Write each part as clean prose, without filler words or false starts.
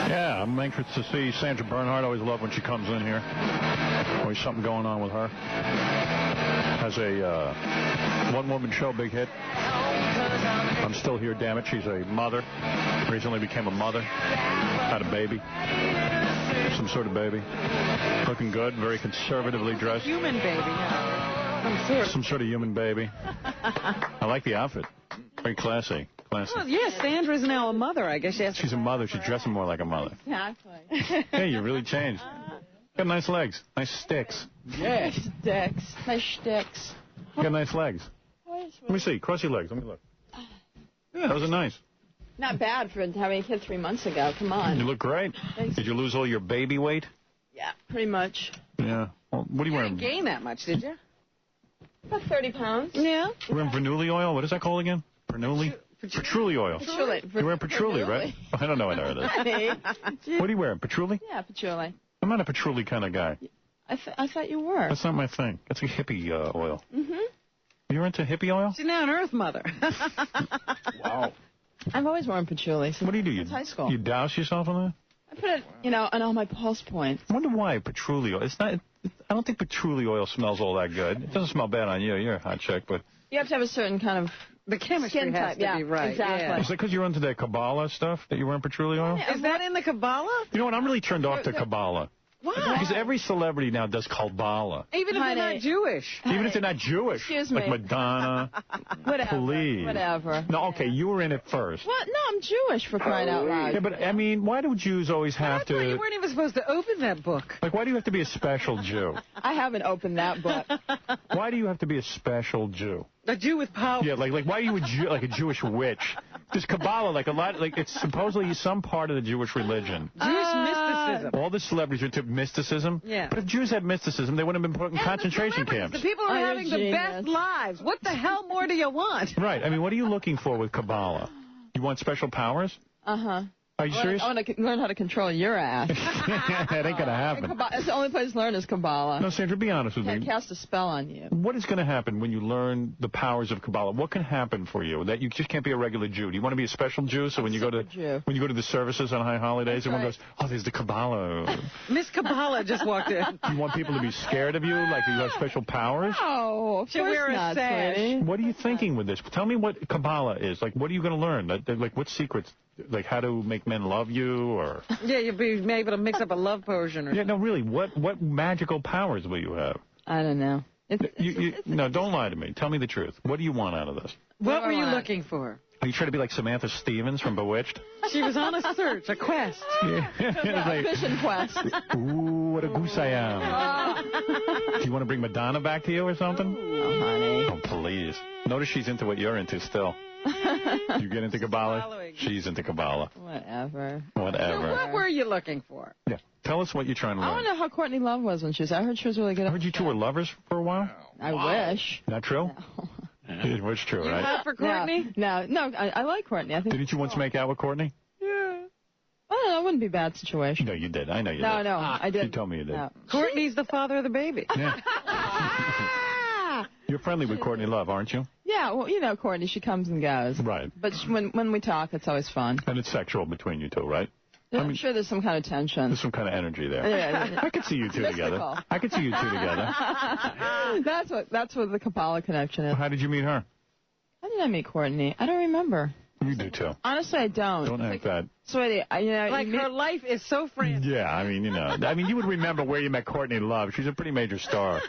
Yeah, I'm anxious to see Sandra Bernhard. I always love when she comes in here. Always something going on with her. Has a one-woman show, big hit. I'm Still Here, damn it. She's a mother. Recently became a mother. Had a baby. Some sort of baby. Looking good, very conservatively dressed. Human baby. Some sort of human baby. I like the outfit. Very classy. Classy. Well, yes, Sandra's now a mother, I guess. She's a mother. She's dressing more like a mother. Exactly. Hey, you really changed. Got nice legs. Nice sticks. Yeah. Sticks. Nice sticks. You got nice legs. Let me see. Cross your legs. Let me look. Yeah, those are nice. Not bad for having a kid 3 months ago. Come on. You look great. Thanks. Did you lose all your baby weight? Yeah, pretty much. Yeah. Well, what are you wearing? You didn't gain that much, did you? About 30 pounds. Yeah. You wearing Vernuli oil? What is that called again? Patchouli oil. Patchouli. You're wearing patchouli, right? I don't know what that is. What are you wearing? Patchouli? Yeah, patchouli. I'm not a patchouli kind of guy. I thought you were. That's not my thing. That's a hippie oil. Mm-hmm. You're into hippie oil? She's now an Earth mother. Wow. I've always worn patchouli. What do you do? You, high school. You douse yourself in that? I put it, on all my pulse points. I wonder why patchouli oil. It's not. I don't think patchouli oil smells all that good. It doesn't smell bad on you. You're a hot chick, but You have to have a certain kind of The chemistry skin has type. to be right. Exactly. Yeah. is that because you're into that Kabbalah stuff that you're wearing patchouli oil? Is that in the Kabbalah? You know what? I'm really turned off to Kabbalah. Why? Because every celebrity now does Kabbalah. Even if they're not Jewish. Even if they're not Jewish. Excuse me. Like Madonna. Whatever. Please. Whatever. No, okay, you were in it first. What? No, I'm Jewish for crying out loud. Yeah, but, I mean, why do Jews always I have thought you to... weren't even supposed to open that book. Like, why do you have to be a special Jew? I haven't opened that book. Why do you have to be a special Jew? A Jew with power. Yeah, like why are you a Jew, like a Jewish witch? There's Kabbalah, like a lot, like it's supposedly some part of the Jewish religion. Jewish mysticism. All the celebrities are into mysticism. Yeah. But if Jews had mysticism, they wouldn't have been put in concentration camps. The people are Oh, having the genius. best lives. What the hell more do you want? Right. I mean, what are you looking for with Kabbalah? You want special powers? Uh-huh. Are you serious? I want to learn how to control your ass. That ain't gonna happen. It's the only place to learn is Kabbalah. No, Sandra, be honest with Can't me. cast a spell on you. What is going to happen when you learn the powers of Kabbalah? What can happen for you? That you just can't be a regular Jew. Do you want to be a special Jew? So when you go to the services on high holidays, everyone goes, "Oh, there's the Kabbalah." Miss Kabbalah just walked in. You want people to be scared of you, like you have special powers? Oh, of She'll course wear a not, sash. sweetie. What are you thinking with this? Tell me what Kabbalah is. Like, what are you going to learn? Like, what secrets? Like, how to make men love you, or... Yeah, you'll be able to mix up a love potion. Or Yeah, no, really, what magical powers will you have? I don't know. No, don't lie to me. Tell me the truth. What do you want out of this? What were you looking for? Are you trying to be like Samantha Stevens from Bewitched? She was on a search, a quest. Yeah. It's like, Vision quest. ooh, what a goose I am. Do you want to bring Madonna back to you or something? Oh, honey. Oh, please. Notice she's into what you're into still. You get into Kabbalah? following. She's into Kabbalah. Whatever. Whatever. What were you looking for? Yeah. Tell us what you're trying to I learn. want to know how Courtney Love was when she was. I heard she was really good. I heard you two were lovers for a while. I wish. Not true? It was true, You right? hot for Courtney? No, I like Courtney. I think. Didn't you once make out with Courtney? I don't know. It wouldn't be a bad situation. No, you did. I know you did. No, I did. You told me you did. No. Courtney's the father of the baby. Yeah. You're friendly with Courtney Love, aren't you? Yeah, well, you know Courtney. She comes and goes. Right. But when we talk, it's always fun. And it's sexual between you two, right? I'm sure there's some kind of tension. There's some kind of energy there. Yeah. I could see you two together. Mystical. I could see you two together. That's what the Kabbalah connection is. How did you meet her? How did I meet Courtney? I don't remember. You do too. Honestly, I don't. Don't act that. Sweetie, Like her life is so frantic. Yeah, I mean, you would remember where you met Courtney Love. She's a pretty major star.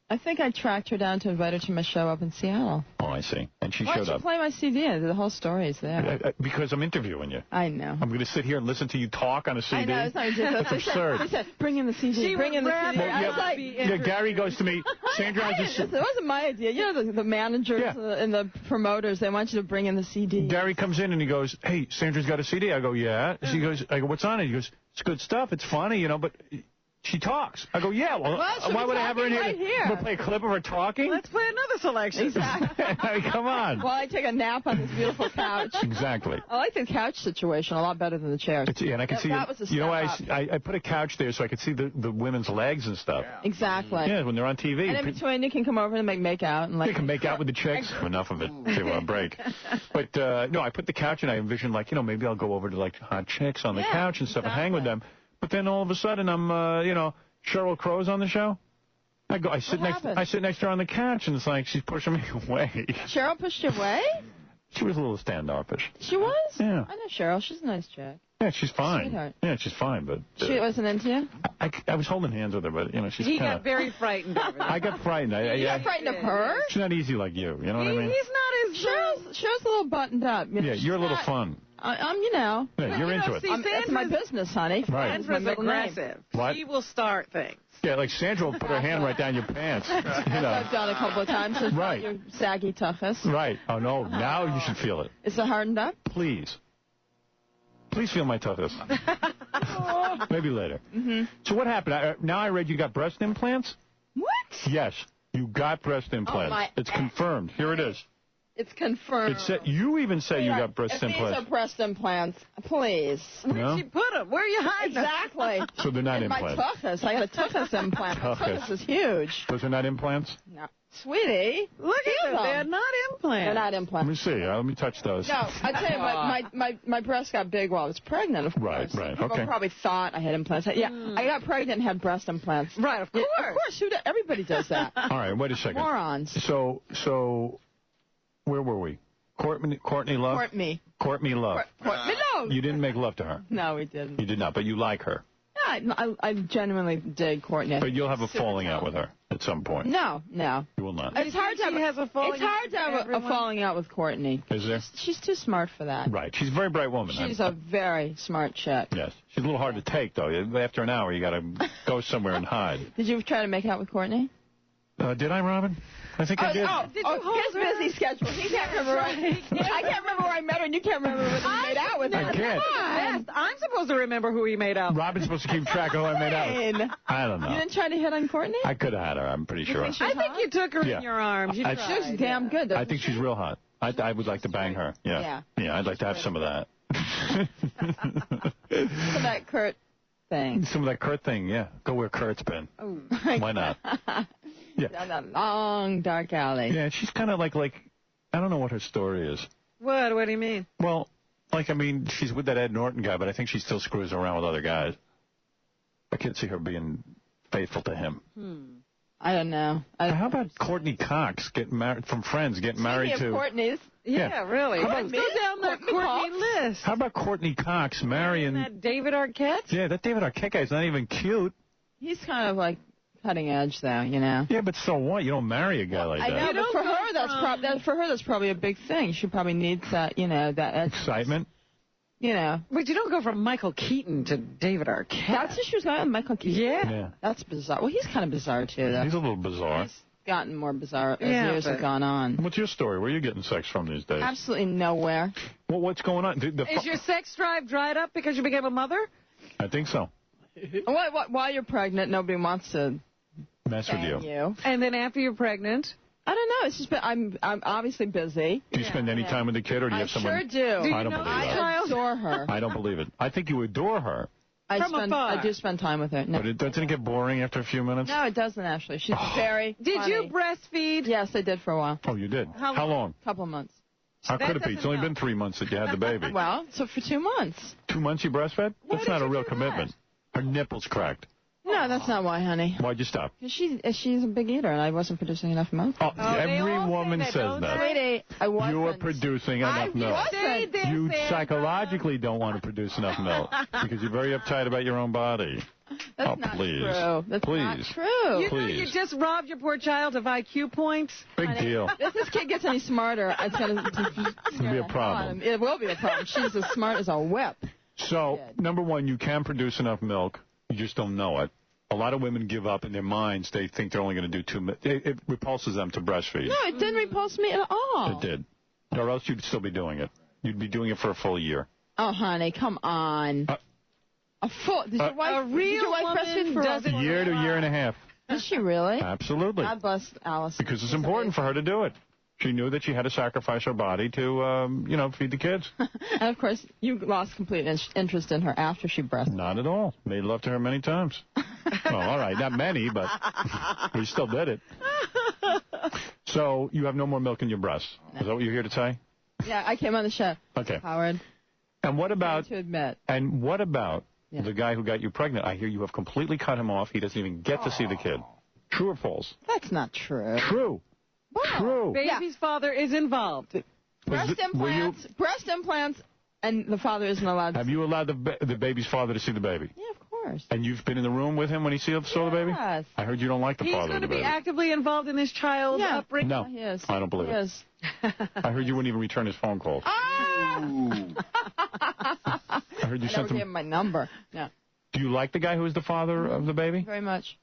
I think I tracked her down to invite her to my show up in Seattle. Oh, I see. And she Why showed don't you up. play my CD? The whole story is there. Because I'm interviewing you. I know. I'm going to sit here and listen to you talk on a CD. I know, it's not ridiculous. That's absurd. They said, bring in the CD, bring in the CD. Well, I was like, Gary goes to me, Sandra has a it wasn't my idea. You know, the managers and the promoters, they want you to bring in the CD. Gary comes in and he goes, hey, Sandra's got a CD. I go, yeah. I go, what's on it? He goes, it's good stuff. It's funny, but She talks. I go, yeah, well why would I have her in here? Right here. We'll play a clip of her talking? Let's play another selection. Exactly. I mean, come on. While I take a nap on this beautiful couch. Exactly. I like the couch situation a lot better than the chairs. Yeah, and I can see that was a you know, step I put a couch there so I could see the women's legs and stuff. Yeah. Exactly. Yeah, when they're on TV. And in between, you can come over and make out. And they can make out with the chicks. Enough of it. They want a break. But, no, I put the couch and I envisioned, like, you know, maybe I'll go over to, like, hot chicks on the couch and stuff and hang with them. But then all of a sudden I'm, you know, Sheryl Crow's on the show. I sit next to her on the couch, and it's like she's pushing me away. Sheryl pushed you away? She was a little standoffish. She was? Yeah. I know Sheryl. She's a nice chick. Yeah, she's fine. Sweetheart. Yeah, she's fine, but... she wasn't into you? I was holding hands with her, but, you know, she's He kind got very frightened over that. I got frightened. You got frightened of her? She's not easy like you know what I mean? He's not as... Cheryl's a little buttoned up. You know, yeah, you're a little fun. I'm, you know. Yeah, you're into it. It's my business, honey. Right. Sandra's aggressive. What? She will start things. Yeah, like Sandra will put her hand right down your pants. You know. I've done a couple of times. Right. Your saggy toughest. Right. Oh, no. Now you should feel it. Is it hardened up? Please. Please feel my toughest. Maybe later. So what happened? Now I read you got breast implants? What? Yes. You got breast implants. It's confirmed. Here it is. It's confirmed. You even say you got breast implants. These are breast implants. Please. Where'd she put them? Where are you hiding them? Exactly. So they're not implants. My tuchus. I got a tuchus implant. My tuchus is huge. Those are not implants? No. Sweetie. Look at them. They're not implants. They're not implants. Let me see. Let me touch those. No, I tell you, my breast got big while I was pregnant, of course. Right, People probably thought I had implants. Yeah, I got pregnant and had breast implants. Right, of course. Yeah, of course. Everybody does that. All right, wait a second. Morons. So, where were we? Courtney Love? Courtney Love. Courtney Love. You didn't make love to her. No, we didn't. You did not, but you like her. Yeah, I genuinely dig Courtney. But you'll have a falling out with her at some point. No. You will not. It's hard to have a falling out with Courtney. Is there? She's too smart for that. Right. She's a very bright woman. She's a very smart chick. Yes. She's a little hard to take, though. After an hour, you got to go somewhere and hide. Did you try to make out with Courtney? Did I, Robin? I think I did. His busy schedule. He can't remember. I can't remember where I met her, and you can't remember whether he made out with her. I can't. I'm supposed to remember who he made out with. Robin's supposed to keep track of who I made out with. I don't know. You didn't try to hit on Courtney? I could have had her, I'm pretty sure. I think you took her in your arms. She's damn good. I think she's real hot. I would like to bang her. Yeah, I'd like to have some of that. Some of that Kurt thing. Some of that Kurt thing, yeah. Go where Kurt's been. Oh. Why not? Yeah. Down that long, dark alley. Yeah, she's kind of like, I don't know what her story is. What do you mean? Well, she's with that Ed Norton guy, but I think she still screws around with other guys. I can't see her being faithful to him. I don't know. How about Courtney Cox getting married from Friends, getting married to... Courtney's. Yeah, really. Go down the Courtney list. How about Courtney Cox marrying... That David Arquette? Yeah, that David Arquette guy's not even cute. He's kind of like cutting edge, though, you know. Yeah, but so what? You don't marry a guy like that. I know, but for her, that's probably a big thing. She probably needs that, you know, that edge. Excitement. You know. But you don't go from Michael Keaton to David Arquette. That's what she was going with, Michael Keaton. Yeah. That's bizarre. Well, he's kind of bizarre, too, though. He's a little bizarre. He's gotten more bizarre as years have gone on. What's your story? Where are you getting sex from these days? Absolutely nowhere. Well, what's going on? Is your sex drive dried up because you became a mother? I think so. While you're pregnant, nobody wants to mess with you. And then after you're pregnant? I don't know. It's just I'm obviously busy. Do you spend any time with the kid, or do you have someone? I sure do. I don't believe that. I adore her. I don't believe it. I think you adore her. I do spend time with her. No. But doesn't it get boring after a few minutes? No, it doesn't actually. She's very Did funny. you breastfeed? Yes, I did for a while. Oh, you did? How long? A couple of months. How could it be? It's only been 3 months that you had the baby. Well, so for 2 months. 2 months you breastfed? That's not a real commitment. Her nipples cracked. No, that's not why, honey. Why'd you stop? She's a big eater, and I wasn't producing enough milk. Oh, every woman says that. Sweetie, I wasn't. You are producing enough milk. You psychologically don't want to produce enough milk because you're very uptight about your own body. That's not please. true. That's not true. You know you just robbed your poor child of IQ points? Big deal. If this kid gets any smarter, it's going to be a problem. It will be a problem. She's as smart as a whip. So, number one, you can produce enough milk. You just don't know it. A lot of women give up in their minds. They think they're only going to do 2 minutes. It repulses them to breastfeed. No, it didn't repulse me at all. It did. Or else you'd still be doing it. You'd be doing it for a full year. Oh, honey, come on. A A full. Did your wife, real did your wife woman breastfeed for doesn't a Year to year and a half. Did she really? Absolutely. God bless Alice. Because it's important for her to do it. She knew that she had to sacrifice her body to, feed the kids. And, of course, you lost complete interest in her after she breastfed. Not at all. Made love to her many times. Well, all right, not many, but we still did it. So you have no more milk in your breasts. Is that what you're here to say? Yeah, I came on the show. Okay. Howard. And what about To admit. And what about the guy who got you pregnant? I hear you have completely cut him off. He doesn't even get to see the kid. True or false? That's not true. True. Wow. True. Baby's father is involved. Breast implants, and the father isn't allowed. Have you allowed the baby's father to see the baby? Yeah, of course. And you've been in the room with him when he saw the baby? Yes. I heard you don't like the He's father going of to the be baby. actively involved in this child's upbringing. No, He is. I don't believe He it. is. I heard you wouldn't even return his phone calls. I heard you I sent never gave him. him my number. Yeah. Do you like the guy who is the father of the baby? Very much.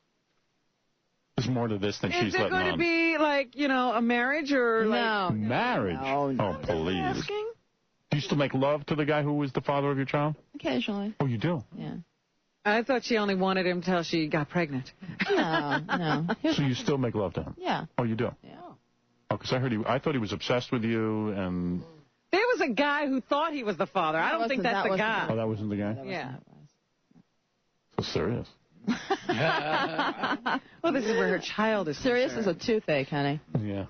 There's more to this than Is she's it letting going on. to be like, a marriage or No. Marriage? No. Oh, please. asking? Do you still make love to the guy who was the father of your child? Occasionally. Oh, you do? Yeah. I thought she only wanted him till she got pregnant. No. So you still make love to him? Yeah. Oh, you do? Yeah. Oh, because I thought he was obsessed with you and... There was a guy who thought he was the father. I don't think that's the guy. Oh, that wasn't the guy? Yeah. So serious. Well, this is where her child is Serious concerned. as a toothache, honey. Yeah.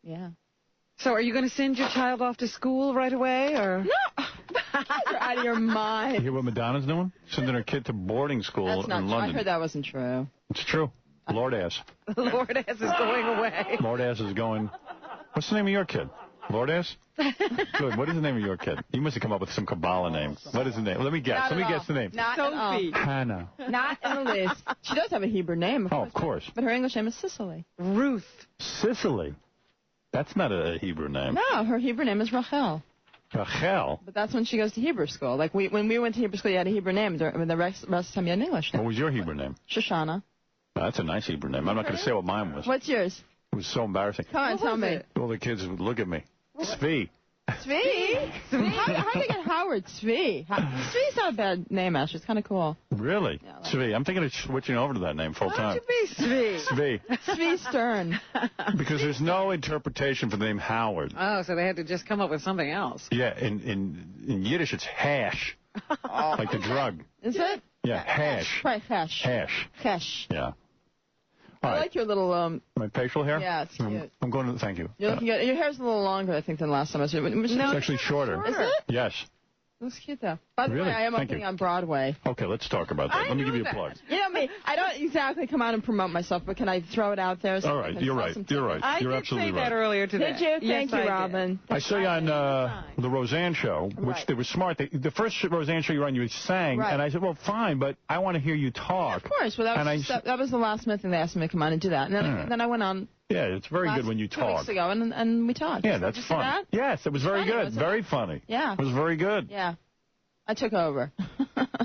Yeah. So are you going to send your child off to school right away, or? No. You're out of your You mind. hear what Madonna's doing? Sending her kid to boarding school That's not in true. I London. heard that wasn't true. It's true. Lord ass. Lord ass is going away. Lord ass is going... What's the name of your kid? Lord ass? Good. What is the name of your kid? You must have come up with some Kabbalah name. What is the name? Let me guess. Let me guess the name. Not at all. Sophie. Hannah. Not in the least. She does have a Hebrew name. Oh, of course. But her English name is Cicely. Ruth. Sicily. That's not a Hebrew name. No, her Hebrew name is Rachel. Rachel. But that's when she goes to Hebrew school. Like when we went to Hebrew school, you had a Hebrew name. The rest of the time you had an English What name. was your Hebrew name? Shoshana. That's a nice Hebrew name. I'm not going to say what mine was. What's yours? It was so embarrassing. Come on, tell me. All the kids would look at me. Svi. Zvi? How do you get Howard? Zvi. Zvi's not a bad name, actually. It's kind of cool. Really? Yeah, I like Svi. I'm thinking of switching over to that name full Why time. don't you be sweet? Svi. Zvi Stern. Because there's no interpretation for the name Howard. Oh, so they had to just come up with something else. Yeah, in Yiddish it's hash. Like the drug. Is it? Yeah, hash. Right, hash. Hash. Hash. Yeah. All I right. like your little, My facial hair? Yeah, it's cute. I'm going to, thank you. you're looking good. Your hair's a little longer, I think, than last time. It's actually shorter. Is it? Yes. Looks cute, though. By the Really? way, I am Thank opening you. on Broadway. Okay, let's talk about that. Let me give you a that. plug. You know me, I don't exactly come out and promote myself, but can I throw it out there? So All I right, can you're sell right. some You're tickets? right. I You're did absolutely say right. that earlier today. Did you? Yes, Thank you, I did. Robin. I saw you on the Roseanne show, which Right. they were smart. The first Roseanne show you were on, you sang, Right. and I said, well, fine, but I want to hear you talk. Of course. Well, that was the last minute thing they asked me to come on and do that. And then I went on Yeah, it's very good when you 2 talk. weeks ago, and we talked. Yeah, Did that's you see fun. that? Yes, it was very funny, good. wasn't Very it? funny. Yeah. It was very good. Yeah. I took over.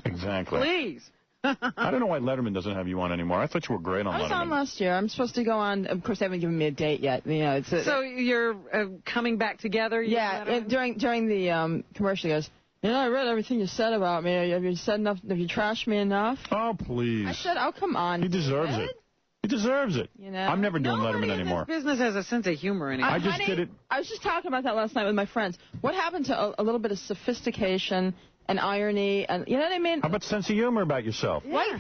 Exactly. Please. I don't know why Letterman doesn't have you on anymore. I thought you were great on I was on Letterman. last year. I'm supposed to go on. Of course, they haven't given me a date yet. You know, it's So you're coming back together? you yeah. and Letterman? During the commercial, he goes, you know, I read everything you said about me. Have you said enough? Have you trashed me enough? Oh, please. I said, oh, come on. He deserves David. it. He deserves it. You know? I'm never doing Nobody Letterman in anymore. this business has a sense of humor anymore. I just Honey, did it. I was just talking about that last night with my friends. What happened to a little bit of sophistication and irony, and you know what I mean? How about sense of humor about yourself? Why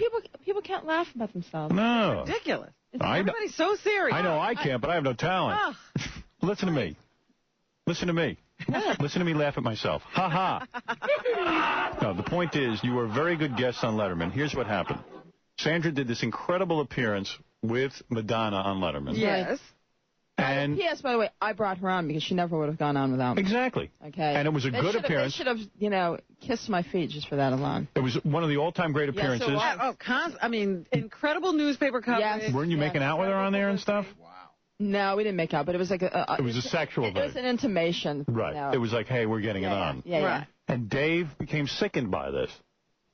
people can't laugh about themselves? No. Ridiculous. I Everybody's so serious. know I can't, but I have no talent. Ugh. Listen to me. Listen to me. Listen to me laugh at myself. Ha ha. No, the point is, you were a very good guest on Letterman. Here's what happened. Sandra did this incredible appearance with Madonna on Letterman. Yes. And P.S. By the way, I brought her on because she never would have gone on without me. exactly. Okay. And it was a good appearance. They should have, you know, kissed my feet just for that alone. It was one of the all-time great Yes, it appearances. was. I mean, incredible newspaper coverage. Yes. Weren't you making out with her on there and stuff? No, we didn't make out, but it was like It was a sexual It was thing. an intimation. Right. You know. It was like, hey, we're getting it on. Yeah, yeah. Right. And Dave became sickened by this.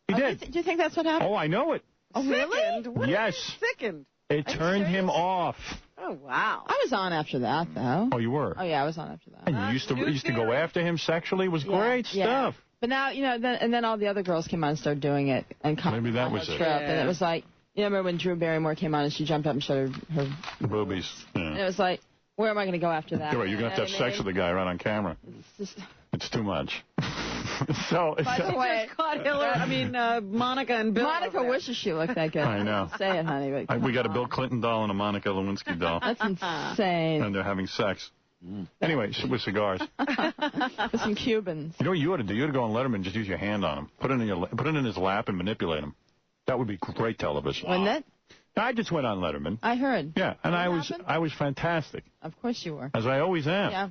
He did. Do you think that's what happened? Oh, I know it. Oh, really? Sickened? What do you Yes. mean Sickened. It turned him off. Oh, wow. I was on after that, though. Oh, you were? Oh, yeah, I was on after that. And you used to go after him sexually? It was great Yeah. stuff. But now, then all the other girls came on and started doing it. And Maybe that was it. And it was like, remember when Drew Barrymore came on and she jumped up and showed her boobies. Yeah. And it was like, where am I going to go after that? You're right. You're going to have sex with the guy right on camera. It's too much. So, by the way, Monica and Bill. Monica wishes she looked that good. I know. Say it, honey. We got a Bill Clinton doll and a Monica Lewinsky doll. That's insane. And they're having sex. Anyway, with cigars. With some Cubans. You know what you ought to do? You ought to go on Letterman and just use your hand on him. Put it in his lap and manipulate him. That would be great television. Wouldn't it? I just went on Letterman. I heard. Yeah, and I was fantastic. Of course you were. As I always am. Yeah.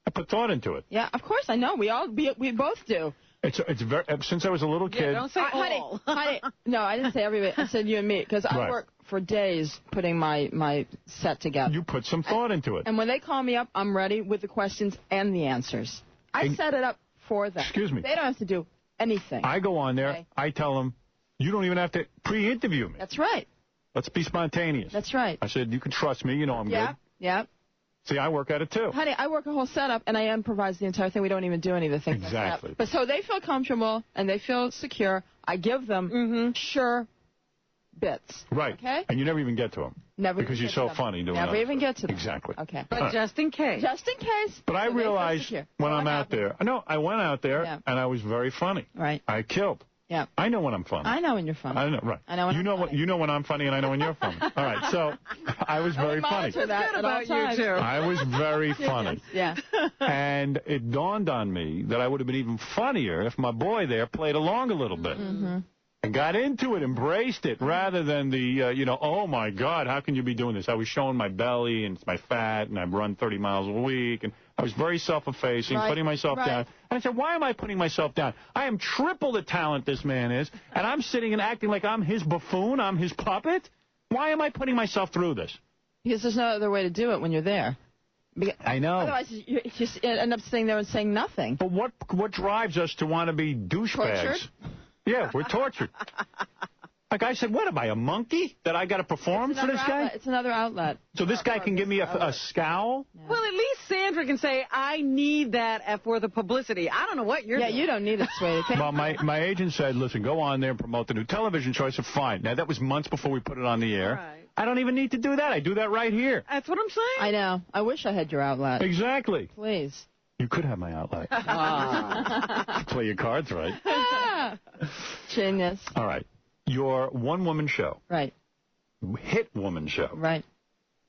I put thought into it. Yeah, of course I know. We both do. It's very, since I was a little kid. Don't say all. Honey, no, I didn't say everybody. I said you and me because I work for days putting my set together. You put some thought into it. And when they call me up, I'm ready with the questions and the answers. I set it up for them. Excuse me. They don't have to do anything. I go on there. Okay. I tell them, you don't even have to pre-interview me. That's right. Let's be spontaneous. That's right. I said, you can trust me. You know I'm good. Yeah. See, I work at it, too. Honey, I work a whole setup, and I improvise the entire thing. We don't even do any of the things. Exactly. But so they feel comfortable, and they feel secure. I give them sure bits. Right. Okay? And you never even get to them. Never. Because you're so funny doing Never even get to them. Exactly. Okay. But just in case. Just in case. But I realized when I'm out there. No, I went out there, and I was very funny. Right. I killed. Yeah. I know when I'm funny. I know when you're funny. I know, right. I know when you I'm know funny. You know when I'm funny, and I know when you're funny. All right, so I was very funny. That good about you, too. I was very funny. Yeah. And it dawned on me that I would have been even funnier if my boy there played along a little bit. And got into it, embraced it, rather than the, oh, my God, how can you be doing this? I was showing my belly and my fat, and I run 30 miles a week, and I was very self-effacing, putting myself down. And I said, why am I putting myself down? I am triple the talent this man is, and I'm sitting and acting like I'm his buffoon, I'm his puppet? Why am I putting myself through this? Because there's no other way to do it when you're there. I know. Otherwise, you just end up sitting there and saying nothing. But what drives us to want to be douchebags? Tortured? Yeah, we're tortured. Like I said, what am I, a monkey that I got to perform for this guy? It's another outlet. So this guy can give me a scowl? Yeah. Well, at least Sandra can say, I need that for the publicity. I don't know what you're doing. Yeah, you don't need it, sweetie. Well, my agent said, listen, go on there and promote the new television show. I said, fine. Now, that was months before we put it on the air. Right. I don't even need to do that. I do that right here. That's what I'm saying. I know. I wish I had your outlet. Exactly. Please. You could have my outlet. Play your cards right. Genius. All right. Your one-woman show. Right. Hit woman show. Right.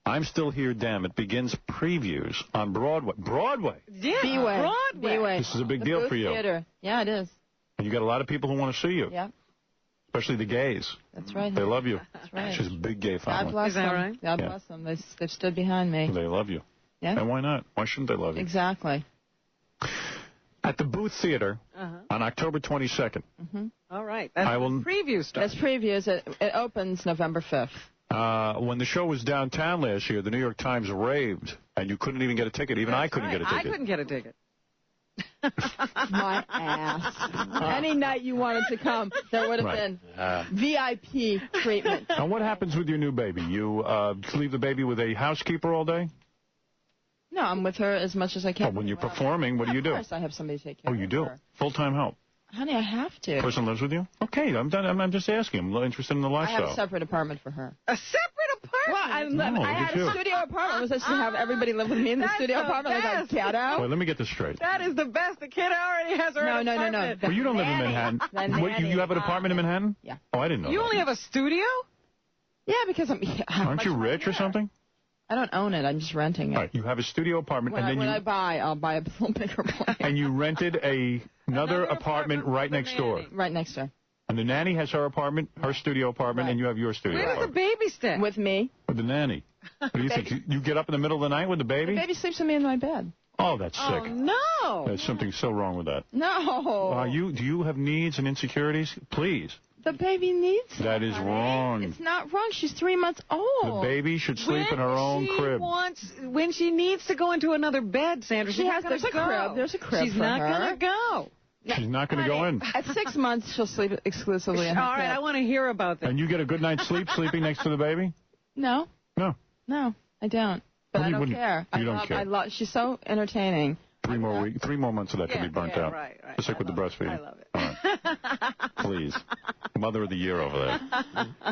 I'm Still Here, Damn It begins previews on Broadway. Broadway? Yeah, B-Way. Broadway. This is a big deal for you. Theater. Yeah, it is. And you got a lot of people who want to see you. Yeah. Especially the gays. That's right. They love you. That's right. She's a big gay family. God bless Is that them. right? God bless them. They've stood behind me. They love you. Yeah. And why not? Why shouldn't they love you? Exactly. At the Booth Theater on October 22nd. All right. That's the preview stuff. That's previews. It opens November 5th. When the show was downtown last year, the New York Times raved, and you couldn't even get a ticket. Even I couldn't get a ticket. I couldn't get a ticket. My ass. Any night you wanted to come, there would have been VIP treatment. And what happens with your new baby? You leave the baby with a housekeeper all day? No, I'm with her as much as I can. Oh, when you're performing, what do you do? Of course, I have somebody to take care of her. Oh, you do? Full-time help? Honey, I have to. Person lives with you? Okay, I'm done. I'm just asking. I'm interested in the I lifestyle. have a separate apartment for her. A separate apartment? Well, I had a studio apartment. Was I supposed to have everybody live with me in the studio apartment like a cat out? Wait, let me get this straight. That is the best. The kid already has her own apartment. No. Well, you don't live in Manhattan. What, you have an apartment in Manhattan? Yeah. Oh, I didn't know You that. only have a studio? Yeah, because I'm... Aren't you rich or something? I don't own it. I'm just renting it. All right, you have a studio apartment, When and then I buy, I'll buy a little bigger place. And you rented another apartment right next door. Right next door. And the nanny has her apartment, her studio apartment, and you have your studio Where does the apartment. baby stay? With me. With the nanny. What do you think? You get up in the middle of the night with the baby? The baby sleeps with me in my bed. Oh, that's sick. Oh, no. There's something so wrong with that. No. Do you have needs and insecurities? Please. The baby needs it. That is wrong. It's not wrong. She's 3 months old. The baby should sleep in her own crib. When she needs to go into another bed, Sandra, there's a crib. There's a crib She's for not her. going to go. She's not going to go in. At 6 months, she'll sleep exclusively in her All right, crib. I want to hear about this. And you get a good night's sleep sleeping next to the baby? No. No. No, I don't. But Well, I you don't wouldn't- care. you don't care. She's so entertaining. 3 more months of that can be burnt out. Right. Just like with the breastfeeding. I love it. All right. Please. Mother of the year over there.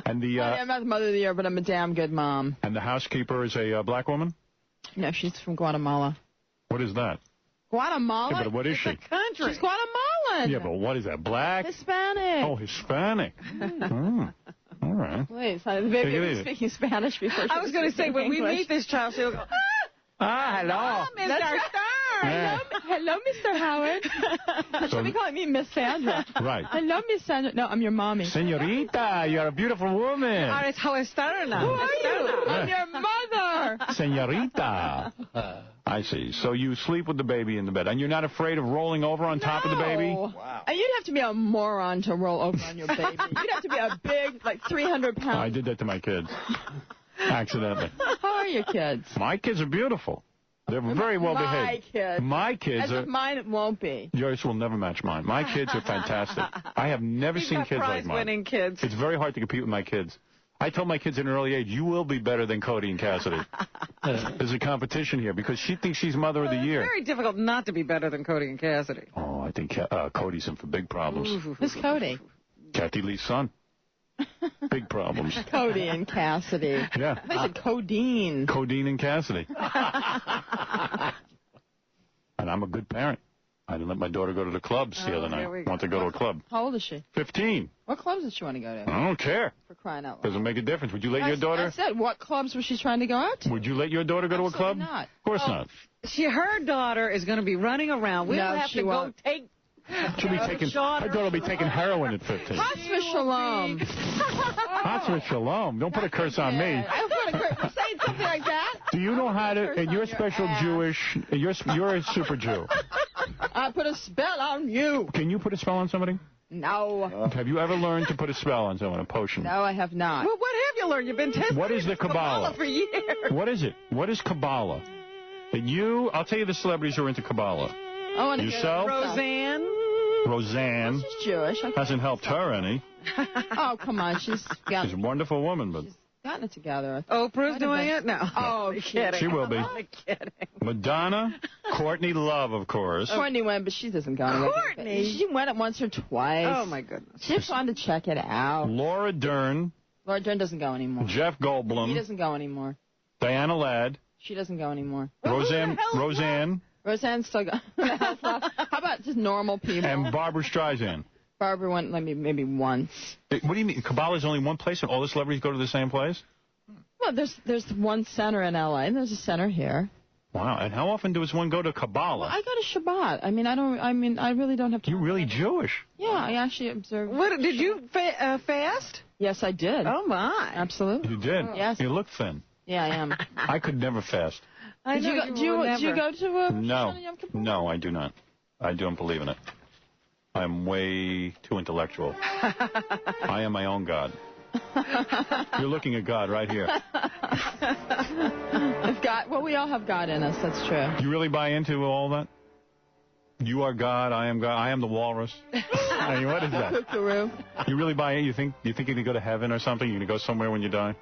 And I'm not the mother of the year, but I'm a damn good mom. And the housekeeper is a black woman? No, she's from Guatemala. What is that? Guatemala? Yeah, but what is she? Country. She's Guatemalan. Yeah, but what is that? Black? Hispanic. Oh, Hispanic. All right. Please, the baby was speaking Spanish before she I was going to say, when we English. meet this child, she'll go, hello. Mr. Stern. Yeah. Hello, Mr. Howard. She'll be calling me Miss Sandra. Right. Hello, Miss Sandra. No, I'm your mommy. Senorita, you're a beautiful woman. It's how Esterna. Who are you? I'm your mother. Senorita. I see. So you sleep with the baby in the bed, and you're not afraid of rolling over on top of the baby? Wow. And you'd have to be a moron to roll over on your baby. You'd have to be a big, like 300 pounds. I did that to my kids. Accidentally. How are your kids? My kids are beautiful. They're very well behaved. My kids As are. if mine won't be. Yours will never match mine. My kids are fantastic. I have never seen kids like mine. Prize-winning kids. It's very hard to compete with my kids. I told my kids at an early age, you will be better than Cody and Cassidy. There's a competition here because she thinks she's mother of the year. It's very difficult not to be better than Cody and Cassidy. Oh, I think Cody's in for big problems. Who's Cody? Kathy Lee's son. Big problems. Cody and Cassidy. Yeah. I said codeine. Codeine and Cassidy. And I'm a good parent. I didn't let my daughter go to the clubs the other night. Want to go to a club. How old is she? 15. What clubs does she want to go to? I don't care. For crying out loud. Doesn't make a difference. Would you let your daughter? I said, what clubs was she trying to go out to? Would you let your daughter go to a club? Not. Of course not. Her daughter is going to be running around. We'll have to go take. She'll be taking. My daughter will be taking heroin at 15. Hospice Shalom. Hospice Shalom. Don't put a curse on me. I don't put a curse. You're saying something like that? Do you know how to? And you're special Jewish. You're a super Jew. I put a spell on you. Can you put a spell on somebody? No. Have you ever learned to put a spell on someone? A potion? No, I have not. Well, what have you learned? You've been testing. What is the Kabbalah? For years. What is it? What is Kabbalah? And I'll tell you the celebrities who are into Kabbalah. Oh, and yourself? Roseanne. She's Jewish. Hasn't helped her any. Oh, come on. She's a wonderful woman, but. She's gotten it together. Oprah's doing it? No. Oh, kidding. She will be. I'm kidding. Madonna, Courtney Love, of course. Courtney went, but she doesn't go anywhere. Courtney? She went once or twice. Oh, my goodness. She just wanted to check it out. Laura Dern. Laura Dern doesn't go anymore. Jeff Goldblum. He doesn't go anymore. Diana Ladd. She doesn't go anymore. Roseanne. Roseanne's still going. How about just normal people? And Barbara Streisand. Barbara went maybe once. What do you mean? Kabbalah's only one place and all the celebrities go to the same place? Well, there's one center in L.A. and there's a center here. Wow. And how often does one go to Kabbalah? Well, I go to Shabbat. I really don't have to. You're really Jewish. Yeah, I actually observe. What, did you fast? Yes, I did. Oh, my. Absolutely. You did? Yes. You look thin. Yeah, I am. I could never fast. Do you go to a No, I do not. I don't believe in it. I'm way too intellectual. I am my own God. You're looking at God right here. Well, we all have God in us. That's true. You really buy into all that? You are God. I am God. I am the walrus. I mean, what is that? Kookaroo. You really buy in? You think you're going to go to heaven or something? You're going to go somewhere when you die?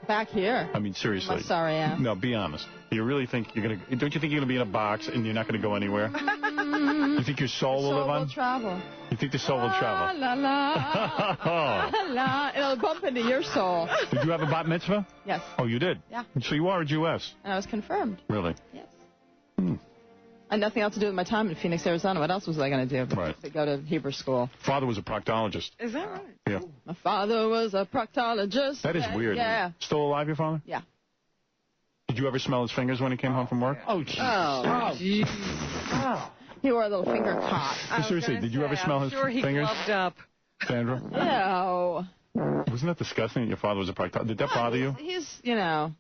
Back here. I mean, seriously. I'm sorry, yeah. No, be honest. You really think you're going to... Don't you think you're going to be in a box and you're not going to go anywhere? You think your soul will live on? Will travel. You think the soul will travel? La, la, la, la. It'll bump into your soul. Did you have a bat mitzvah? Yes. Oh, you did? Yeah. So you are a Jewess? And I was confirmed. Really? Yes. I had nothing else to do with my time in Phoenix, Arizona. What else was I going to do? Right. To go to Hebrew school. Father was a proctologist. Is that right? Yeah. My father was a proctologist. That is weird. Yeah. Still alive, your father? Yeah. Did you ever smell his fingers when he came home from work? Oh, jeez. Oh. He wore a little finger cup. Seriously, did you ever smell his sure fingers? He gloved up. Sandra? No. Wasn't that disgusting that your father was a proctologist? Did that bother you? He's, you know.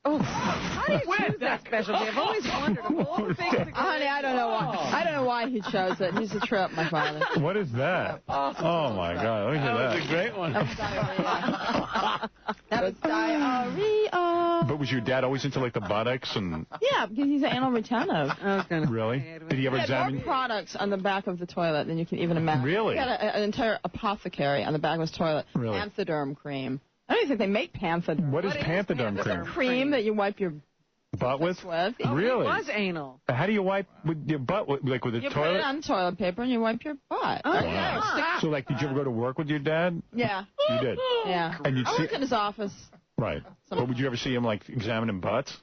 Oh, how do you choose that specialty? I've always wondered of all the things. Honey, I don't know why. I don't know why he chose it. He's a trip, my father. What is that? Oh my God! Look at that. That was a great one. That was diarrhea. That was diarrhea. But was your dad always into like the buttocks and? Yeah, because he's anal retentive. Really? Did he ever He had examine? more products on the back of the toilet than you can even imagine. Really? He had an entire apothecary on the back of his toilet. Really? Panthoderm cream. I don't even think they make Panthoderm. What is Panthoderm cream? Cream that you wipe your Butt with? With. Really? It was anal. How do you wipe with your butt? Like with a You toilet? put it on toilet paper and you wipe your butt. Oh, Wow. So, like, did you ever go to work with your dad? Yeah. You did? Yeah. And you'd I see... worked in his office. Right. But would you ever see him, like, examining butts?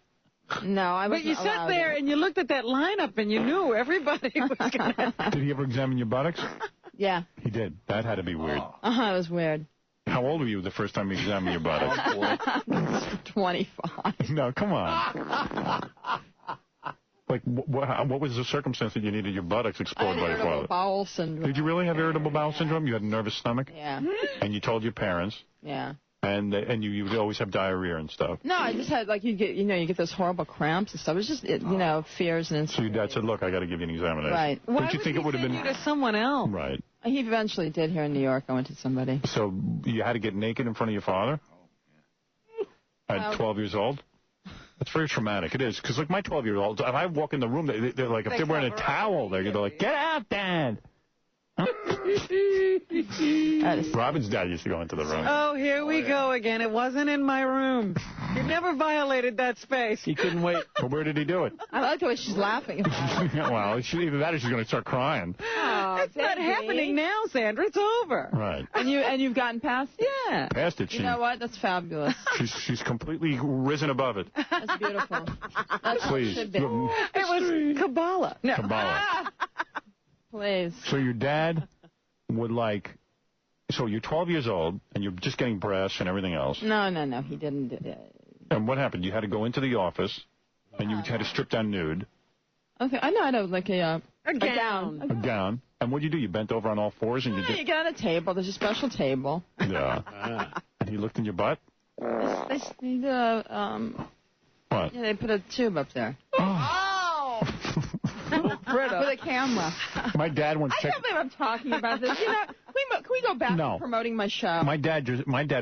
No, I But wasn't you sat allowed there to. and you looked at that lineup and you knew everybody was going to... Did he ever examine your buttocks? Yeah. He did. That had to be weird. It was weird. How old were you the first time you examined your buttocks? 25. No, come on. Like, what was the circumstance that you needed your buttocks I explored had by your irritable father? bowel syndrome. Did you really have irritable bowel syndrome? You had a nervous stomach? Yeah. And you told your parents? Yeah. And you would always have diarrhea and stuff. No, I just had, like, you get those horrible cramps and stuff. It was just, fears and So your dad said, look, I got to give you an examination. Right. Why Don't you think it would have been... you to someone else? Right. He eventually did here in New York. I went to somebody. So you had to get naked in front of your father? At 12 years old? That's very traumatic. It is. Because, like, my 12-year-olds, if I walk in the room, they're like, if they're wearing a towel, they're like, get out, Dad. Huh? Robin's dad used to go into the room. Oh, here we go again. It wasn't in my room. You never violated that space. He couldn't wait. But where did he do it? I like the way she's laughing. Well, either that or she's going to start crying. Oh, it's not happening now, Sandra. It's over. Right. And you've gotten past it? Yeah. Past it. You know what? That's fabulous. She's completely risen above it. That's beautiful. That's Please. what it should be. It was Kabbalah. No. Kabbalah. Please. So your dad would so you're 12 years old and you're just getting breasts and everything else. No, he didn't. And what happened? You had to go into the office and you had to strip down nude. Okay, I know. I know, like a gown. A gown. And what did you do? You bent over on all fours and you You get on a table. There's a special table. Yeah. And he looked in your butt? They What? Yeah, they put a tube up there. Oh. With a camera. My dad once I checked. can't believe I'm talking about this. Can we go back to promoting my show? My dad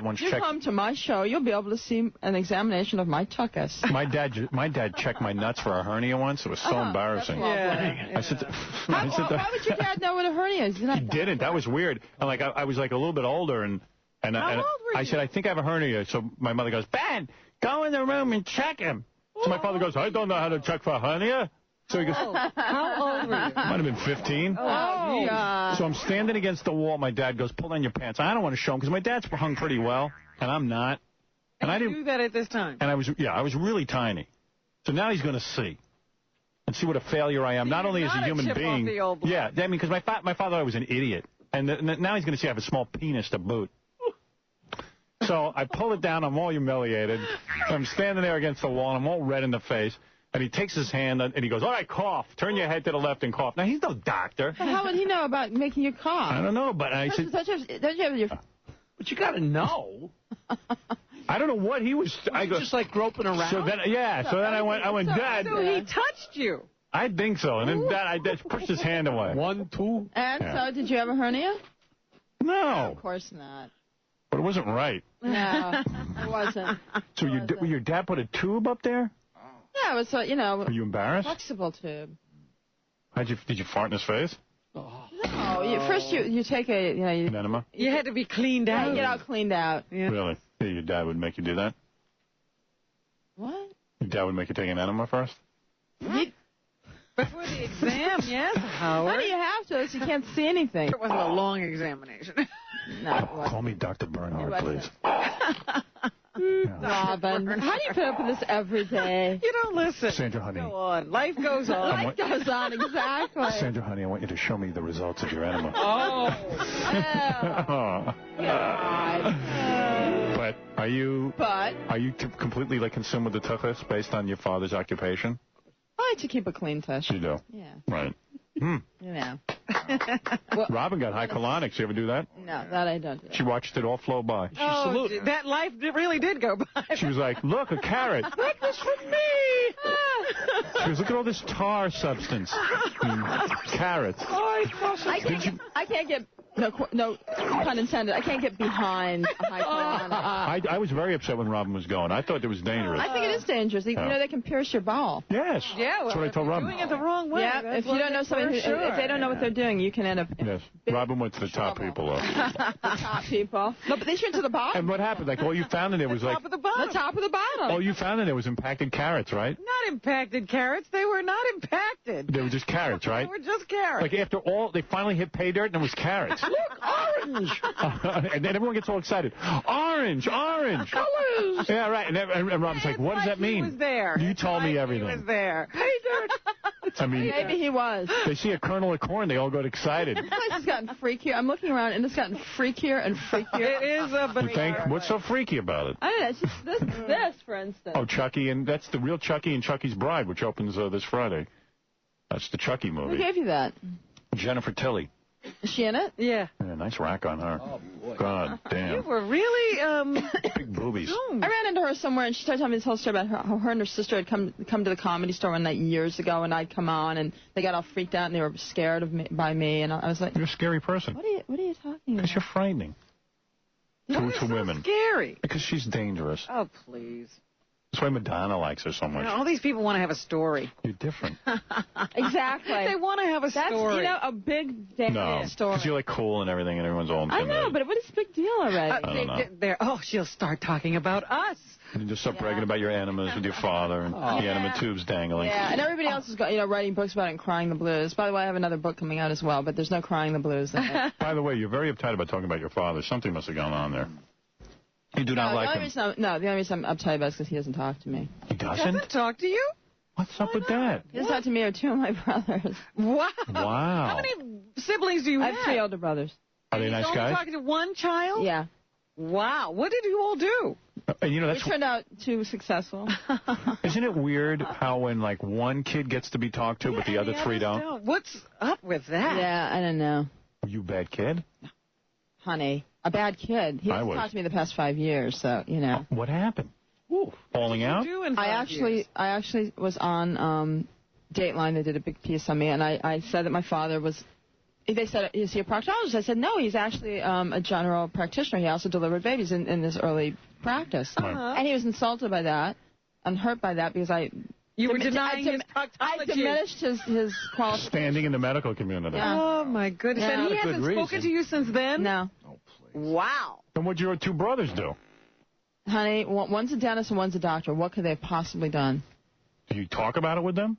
once you checked. come to my show, you'll be able to see an examination of my tuchus. My dad checked my nuts for a hernia once. It was so embarrassing. Yeah. I said, Why would your dad know what a hernia is? He didn't. That was weird. And like I was like a little bit older, and How old were I you? said, I think I have a hernia. So my mother goes, Ben, go in the room and check him. So my father goes, I don't know how to check for a hernia. So he goes, How old were you? might have been 15. Oh, So I'm standing against the wall. My dad goes, pull down your pants. I don't want to show him because my dad's hung pretty well, and I'm not. And I You didn't. do that at this time. And I was really tiny. So now he's going to see. And see what a failure I am, not only as a Not a human chip off being. the old block. Yeah, I mean, because my father was an idiot. And now he's going to see I have a small penis to boot. So I pull it down. I'm all humiliated. I'm standing there against the wall, and I'm all red in the face. And he takes his hand, and he goes, all right, cough. Turn your head to the left and cough. Now, he's no doctor. How would he know about making you cough? I don't know, but I said... Don't you have your... But you got to know. I don't know what he was... I go, Just like groping around. So then I went, Dad... So he touched you. I think so. And then I pushed his hand away. 1, 2. And Yeah. so, did you have a hernia? No, Of course not. but it wasn't right. No, it wasn't. So your dad put a tube up there? Yeah, it was, Were you embarrassed? flexible tube. Did you fart in his face? No, first you take a, you An enema? You had to be cleaned out. get all cleaned out. Yeah. Really? Yeah, your dad would make you do that? What? Your dad would make you take an enema first? Before the exam, yes, Howard. How do you have to? So you can't see anything. It wasn't a long examination. No, it wasn't. Call me Dr. Bernhard, It please. wasn't. Robin, how do you put up with this every day? You don't listen. Sandra, honey. Go on. Life goes on. Life goes on, exactly. Sandra, honey, I want you to show me the results of your enema. Oh, God. But are you completely like consumed with the tuchus based on your father's occupation? I like to keep a clean tush. You do? Yeah. Right. You know. Robin got high colonics. You ever do that? No, that I don't do. She watched it all flow by. Oh, that life really did go by. She was like, look, a carrot. That was for me. She was, look at all this tar substance. Carrots. I can't get No pun intended. I can't get behind a high collar. I was very upset when Robin was going. I thought it was dangerous. I think it is dangerous. You know, they can pierce your ball. Yes. Yeah, well, that's what I told Robin. doing it the wrong way. Yeah, if you don't know somebody, if they don't know what they're doing, you can end up. Yes. Robin went to the top people, though. The top people. No, but they went to the bottom. And what happened? Like, all you found in there was like... Top of the bottom. The top of the bottom. All you found in there was impacted carrots, right? Not impacted carrots. They were not impacted. They were just carrots, right? They were just carrots. Like, after all, they finally hit pay dirt and it was carrots. Look, orange. And then everyone gets all excited. Orange, orange. Colors. Yeah, right. And Robin's like, what does that mean? He was there. You told me everything. He was there. Pay dirt. I mean, maybe he was. They see a kernel of corn, they all get excited. This place has gotten freakier. I'm looking around, and it's gotten freakier and freakier. It is a banana. What's so freaky about it? I don't know. It's just this, for instance. Oh, Chucky, and that's the real Chucky and Chucky's Bride, which opens this Friday. That's the Chucky movie. Who gave you that? Jennifer Tilly. Is she in it? Yeah. Nice rack on her. Oh, boy. God damn. You were really, big boobies. I ran into her somewhere, and she started telling me this whole story about how her and her sister had come to the Comedy Store one night years ago, and I'd come on, and they got all freaked out, and they were scared of me, by me, and I was like... You're a scary person. What are you talking about? Because you're frightening. To women. Scary. Because she's dangerous. Oh, please. That's why Madonna likes her so much. You know, all these people want to have a story. You're different. Exactly. They want to have a story. You know, a big damn story. because you're like cool and everything, and everyone's all intimidated. I know, but what is the big deal already? I don't know. She'll start talking about us. And you just start bragging about your enemas with your father and the enema tubes dangling. Yeah, and everybody else is writing books about it and crying the blues. By the way, I have another book coming out as well, but there's no crying the blues in it. By the way, you're very uptight about talking about your father. Something must have gone on there. You do not like him. The only reason I'm uptight about it is because he doesn't talk to me. He doesn't? Talk to you? What's up with that? He doesn't talk to me or two of my brothers. Wow. How many siblings do you have? I have 3 older brothers. Are they nice guys? guys? Talking to one child? Yeah. Wow. What did you all do? We turned out too successwul. Isn't it weird how when like one kid gets to be talked to, but the other 3 don't? What's up with that? Yeah, I don't know. Were you a bad kid? Honey, a bad kid. He hasn't talked to me the past 5 years, so you know. What happened? Ooh, falling out? I actually was on Dateline. They did a big piece on me, and I said that my father was. They said, is he a proctologist? I said, no, he's actually a general practitioner. He also delivered babies in this early practice. And he was insulted by that and hurt by that because You were denying his proctology. I diminished his qualifications. Standing in the medical community. Yeah. Oh, my goodness. Yeah. And he hasn't spoken to you since then? No. Oh, please. Wow. Then what'd your 2 brothers do? Honey, one's a dentist and one's a doctor. What could they have possibly done? Do you talk about it with them?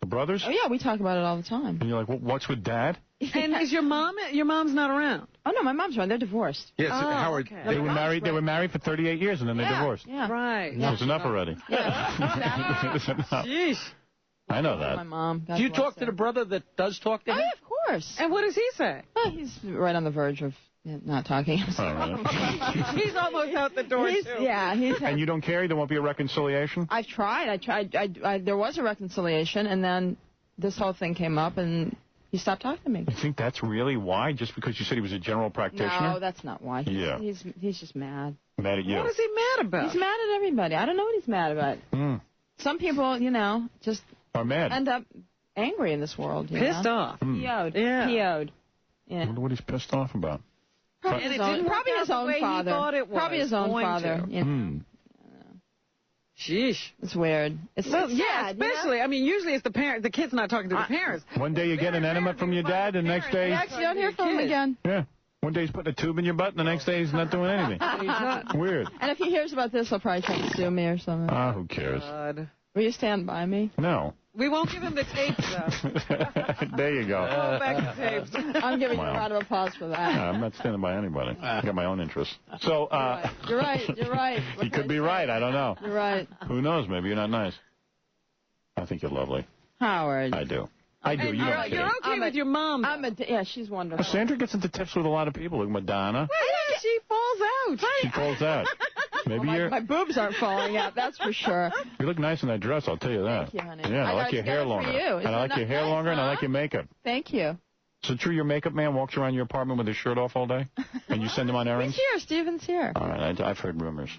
The brothers? Oh, yeah, we talk about it all the time. And you're like, what's with Dad? And is your mom's not around? Oh, no, my mom's around. They're divorced. Yes, Howard. Okay. They were married for 38 years, and then they divorced. Yeah. Right. That was enough already. Yeah. It's enough. Jeez. I know that. My mom. Do you talk to the brother that does talk to him? Oh, yeah, of course. And what does he say? Well, he's right on the verge of not talking. Oh, really? He's almost out the door, too. Yeah, And you don't care? There won't be a reconciliation? I've tried. There was a reconciliation, and then this whole thing came up, and he stopped talking to me. You think that's really why? Just because you said he was a general practitioner? No, that's not why. He's just mad. Mad at you. What is he mad about? He's mad at everybody. I don't know what he's mad about. Some people, just are mad. End up angry in this world. Pissed off. PO'd. Yeah. PO'd. Yeah. I wonder what he's pissed off about. Probably his own father. Probably his own father. Sheesh. It's weird. It's sad, especially. I mean, usually it's the parent. The kid's not talking to the parents. One day you get an enema from your dad, and the next day... You don't hear from him again. Yeah. One day he's putting a tube in your butt, and the next day he's not doing anything. Weird. And if he hears about this, he'll probably try to sue me or something. Who cares? God. Will you stand by me? No. We won't give him the tapes, though. There you go. Oh, back to tapes. I'm giving you a round of applause for that. I'm not standing by anybody. I got my own interests. So, You're right. He could be right. I don't know. You're right. Who knows? Maybe you're not nice. I think you're lovely. Howard. I do. I do. You don't You're okay with your mom, yeah, she's wonderful. Sandra gets into tips with a lot of people, like Madonna. Well, she falls out. She falls out. Maybe my boobs aren't falling out, that's for sure. You look nice in that dress, I'll tell you that. Thank you, honey. Yeah, I like your hair longer. And I like your hair longer, and I like your makeup. Thank you. So true, your makeup man walks around your apartment with his shirt off all day, and you send him on errands? He's here. Steven's here. All right, I've heard rumors.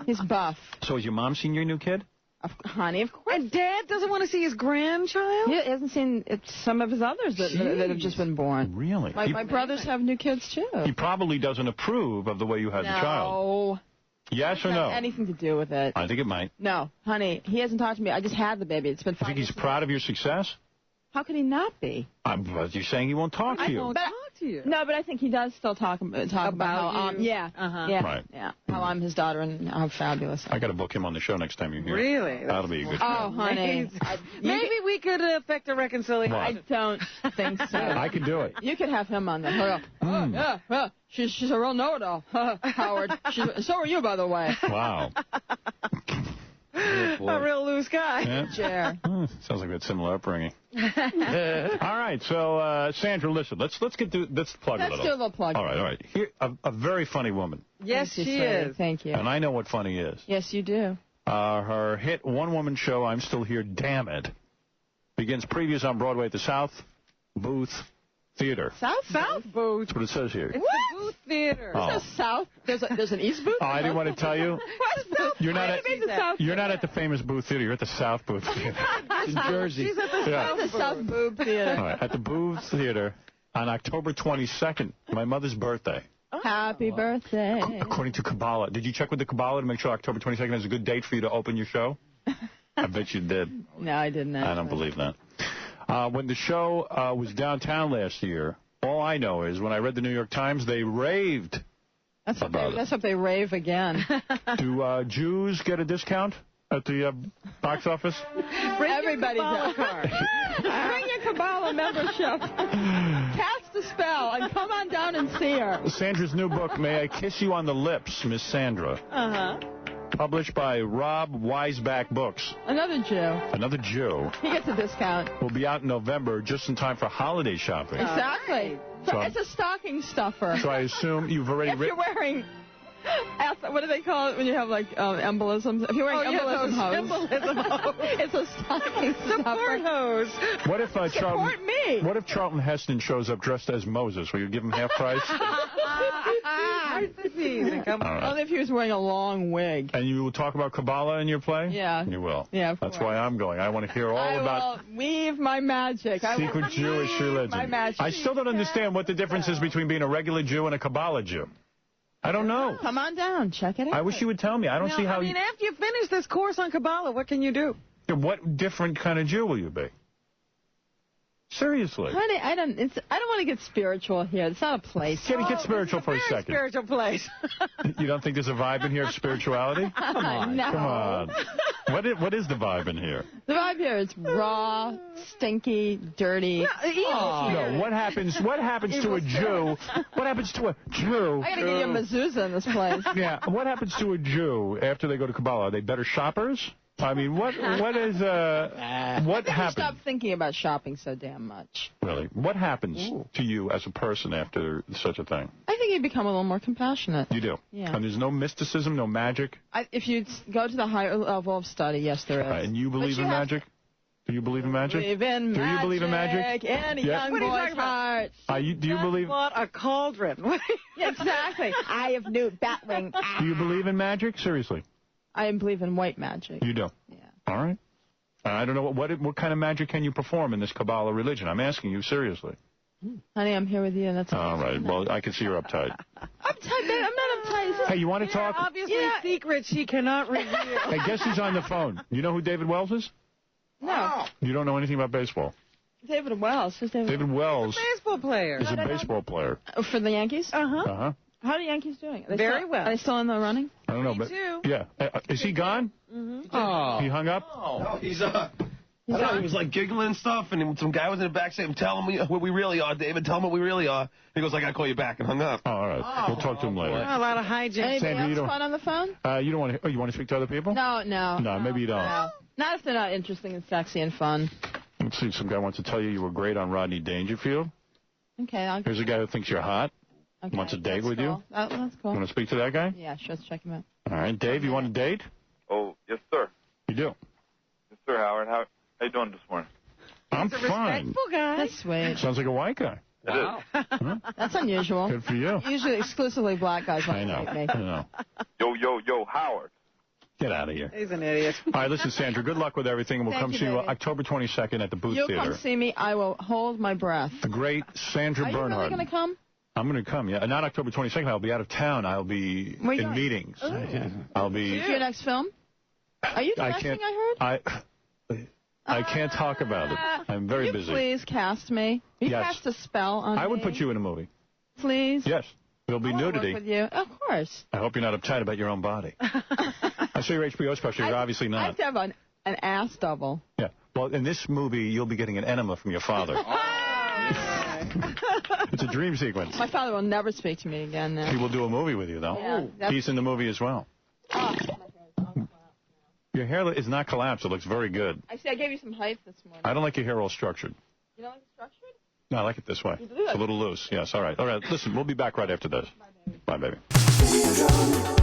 He's buff. So has your mom seen your new kid? Honey, of course. And Dad doesn't want to see his grandchild? Yeah, he hasn't seen some of his others that have just been born. Really? My brothers have new kids, too. He probably doesn't approve of the way you had the child. No. Yes or no? Anything to do with it. I think it might. No, honey, he hasn't talked to me. I just had the baby. It's been 5 I think years. he's proud of your success? How could he not be? But you're saying he won't talk to you. Won't talk to you. No, but I think he does still talk about how you. yeah, Right. yeah, how I'm his daughter and how fabulous. I got to book him on the show next time you're here. Really? That'll be a good Oh, honey. Maybe we could affect a reconciliation. What? I don't think so. I can do it. You could have him on there. Yeah. She's a real know-it-all, Howard. So are you, by the way. Wow. A real loose guy. Yeah. Jer. Sounds like that similar upbringing. All right, so Sandra, listen, let's plug a little. Let's do a little plug. All right. Here, a very funny woman, Yes, Thank you, she sweetie. is. Thank you. and I know what funny is. Yes, you do. Her hit one-woman show, I'm Still Here, Damn It, begins previews on Broadway at the South Booth Theater. South Booth. That's what it says here. It's the Booth Theater. Oh. There's a South. There's an East Booth. Oh, I didn't want to tell you. What's South? You're not What do you mean the South? You're not at the famous Booth Theater. You're at the South Booth Theater. In Jersey. She's at the Yeah. The South Booth Theater. All right, at the Booth Theater on October 22nd, my mother's birthday. Happy birthday. According to Kabbalah. Did you check with the Kabbalah to make sure October 22nd is a good date for you to open your show? I bet you did. No, I didn't. I don't believe that. When the show was downtown last year, all I know is when I read the New York Times, they raved about it. Let's hope they rave again. Do Jews get a discount at the box office? Everybody does. Bring your Kabbalah membership. Cast the spell and come on down and see her. Sandra's new book, May I Kiss You on the Lips, Miss Sandra. Published by Rob Weisbach Books. Another Jew. Another Jew. He gets a discount. Will be out in November, just in time for holiday shopping. Exactly. So it's a stocking stuffer. So I assume you've already If you're written... wearing, what do they call it when you have like embolisms? If you're wearing embolism hose, it's a stocking Support stuffer. hose. What if Support me. What if Charlton Heston shows up dressed as Moses? Will you give him half price? Come on. Only if he was wearing a long wig. And you will talk about Kabbalah in your play? Yeah. You will. Yeah, of That's course. why I'm going. I want to hear all about I will weave my magic. I will secret Jewish weave religion. My magic. I still don't understand what the difference is between being a regular Jew and a Kabbalah Jew. I don't know. Come on down. Check it out. I wish you would tell me. I don't see how I mean, after you finish this course on Kabbalah, what can you do? What different kind of Jew will you be? Seriously. Honey, I don't want to get spiritual here. It's not a place. Get spiritual for a Very second. spiritual place. You don't think there's a vibe in here of spirituality? Come on. No. Come on. What is the vibe in here? The vibe here is raw, stinky, dirty. No, what happens to a Jew? What happens to a Jew? I gotta get you a mezuzah in this place. Yeah, what happens to a Jew after they go to Kabbalah? Are they better shoppers? I mean, what happens? Stop thinking about shopping so damn much. Really? What happens to you as a person after such a thing? I think you become a little more compassionate. You do? Yeah. And there's no mysticism, no magic? If you go to the higher level of study, yes, there is. And you believe in magic? Do you believe in magic? Believe in do you believe in magic? In a Yeah. young What are you boy's talking about? heart. Do you believe? What a cauldron. Exactly. Eye of Newt, Batwing. Do you believe in magic? Seriously? I believe in white magic. You do? Yeah. All right. I don't know what kind of magic can you perform in this Kabbalah religion? I'm asking you seriously. Honey, I'm here with you, and that's all right. Well, I can see you're uptight. Uptight, babe. I'm not uptight. Hey, you want to talk? Obviously, secrets she cannot reveal. Hey, guess who's on the phone? You know who David Wells is? No. You don't know anything about baseball. David Wells. Who's David? David Wells Baseball player. is a baseball player. For the Yankees? Uh-huh. How are the Yankees doing? Very well. Are they still in the running? I don't know, but too. yeah. Is he gone? Oh. He hung up? No, he's I don't know, he was like giggling and stuff, and some guy was in the back saying, "Tell him what we really are, David. Tell him what we really are." He goes, "I gotta call you back," and hung up. Oh, all right. We'll talk to him later. A lot of hijinks. Anything Sandra, you else don't- fun on the phone? You don't want to? You want to speak to other people? No. No, maybe you don't. No. Not if they're not interesting and sexy and fun. Let's see. Some guy wants to tell you were great on Rodney Dangerfield. Okay, I'll Here's a guy who thinks you're hot. okay. Wants a date That's with cool. That's You cool. want to speak to that guy? Yeah, sure. Let's check him out. All right. Dave, you want a date? Oh, yes, sir. You do. Yes, sir, Howard. How you doing this morning? I'm He's a fine. respectful guy. That's sweet. Sounds like a white guy. Wow. That's unusual. Good for you. Usually exclusively black guys I want know. to date me. I know. Yo, Howard. Get out of here. He's an idiot. All right, listen, Sandra, good luck with everything. We'll Thank come you, see you baby. October 22nd at the Booth You'll Theater. come see me. I will hold my breath. The great Sandra Are you Bernhard. really going to come? I'm going to come, yeah. Not October 22nd. I'll be out of town. I'll be Where you in going? meetings. Ooh. I'll be... For your next film? Are you directing, I heard? I can't talk about it. I'm very Will you busy. please cast me? Will you Yes. cast a spell on me? I would put you in a movie. Please? Yes. There'll be I wanna nudity. work with you. Of course. I hope you're not uptight about your own body. I saw your HBO special. You're obviously I not. have to have an ass double. Yeah. Well, in this movie, you'll be getting an enema from your father. It's a dream sequence. My father will never speak to me again now. He will do a movie with you, though. Yeah, He's in the movie as well. Your hair is not collapsed. It looks very good. I see. I gave you some height this morning. I don't like your hair all structured. You don't like it structured? No, I like it this way. You do It's like a little loose. Yes, all right. All right, listen, we'll be back right after this. Bye, baby. Videodrome.